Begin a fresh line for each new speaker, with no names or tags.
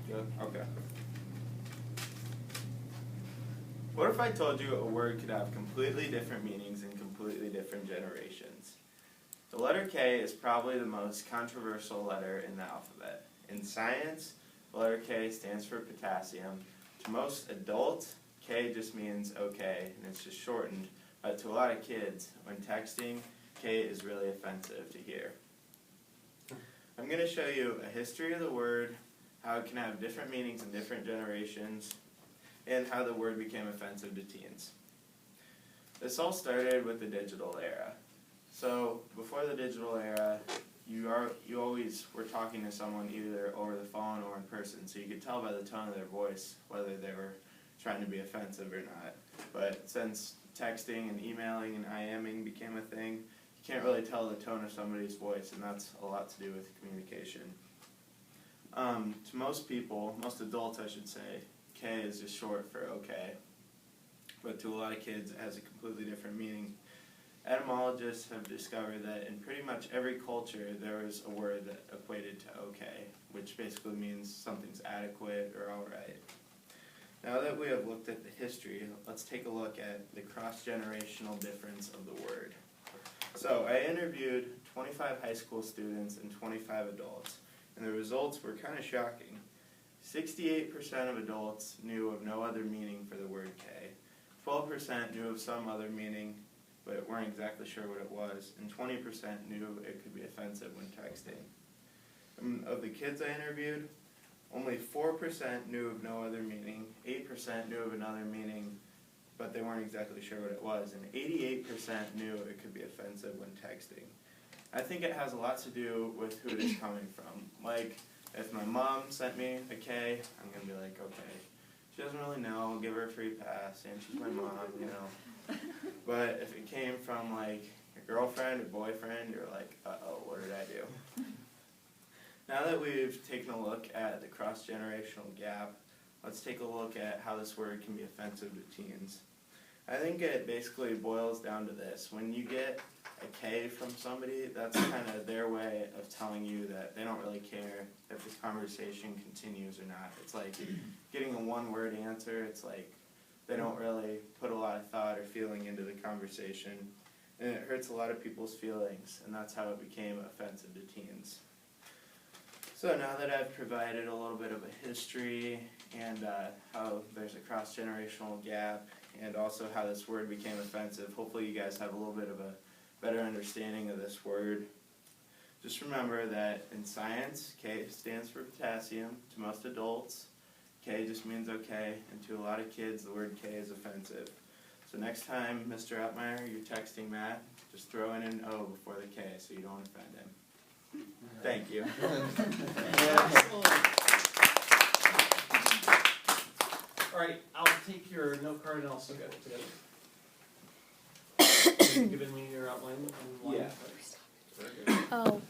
Good? Okay. What if I told you a word could have completely different meanings in completely different generations? The letter K is probably the most controversial letter in the alphabet. In science, the letter K stands for potassium. To most adults, K just means okay, and it's just shortened. But to a lot of kids, when texting, K is really offensive to hear. I'm going to show you a history of the word, how it can have different meanings in different generations, and how the word became offensive to teens. This all started with the digital era. So before the digital era, you always were talking to someone either over the phone or in person, so you could tell by the tone of their voice whether they were trying to be offensive or not. But since texting and emailing and IMing became a thing, you can't really tell the tone of somebody's voice, and that's a lot to do with communication. To most people, most adults I should say, K is just short for okay. But to a lot of kids it has a completely different meaning. Etymologists have discovered that in pretty much every culture there was a word that equated to okay, which basically means something's adequate or alright. Now that we have looked at the history, let's take a look at the cross-generational difference of the word. So I interviewed 25 high school students and 25 adults, and the results were kind of shocking. 68% of adults knew of no other meaning for the word K, 12% knew of some other meaning, but weren't exactly sure what it was, and 20% knew it could be offensive when texting. Of the kids I interviewed, only 4% knew of no other meaning, 8% knew of another meaning, but they weren't exactly sure what it was, and 88% knew it could be offensive when texting. I think it has a lot to do with who it is coming from. Like, if my mom sent me a K, I'm going to be like, okay, she doesn't really know, I'll give her a free pass, and she's my mom, you know. But if it came from, like, a girlfriend or boyfriend, you're like, uh-oh, what did I do? Now that we've taken a look at the cross-generational gap, let's take a look at how this word can be offensive to teens. I think it basically boils down to this. When you get a K from somebody, that's kind of their way of telling you that they don't really care if this conversation continues or not. It's like getting a one-word answer. It's like they don't really put a lot of thought or feeling into the conversation, and it hurts a lot of people's feelings, and that's how it became offensive to teens. So now that I've provided a little bit of a history and how there's a cross-generational gap and also how this word became offensive, hopefully you guys have a little bit of a better understanding of this word. Just remember that in science, K stands for potassium. To most adults, K just means okay, and to a lot of kids, the word K is offensive. So next time, Mr. Ottmeyer, you're texting Matt, just throw in an O before the K so you don't offend him. Thank you.
All right, I'll take your note card and I'll stick it together. You've given me your outline on line
Yeah.
first.
Oh.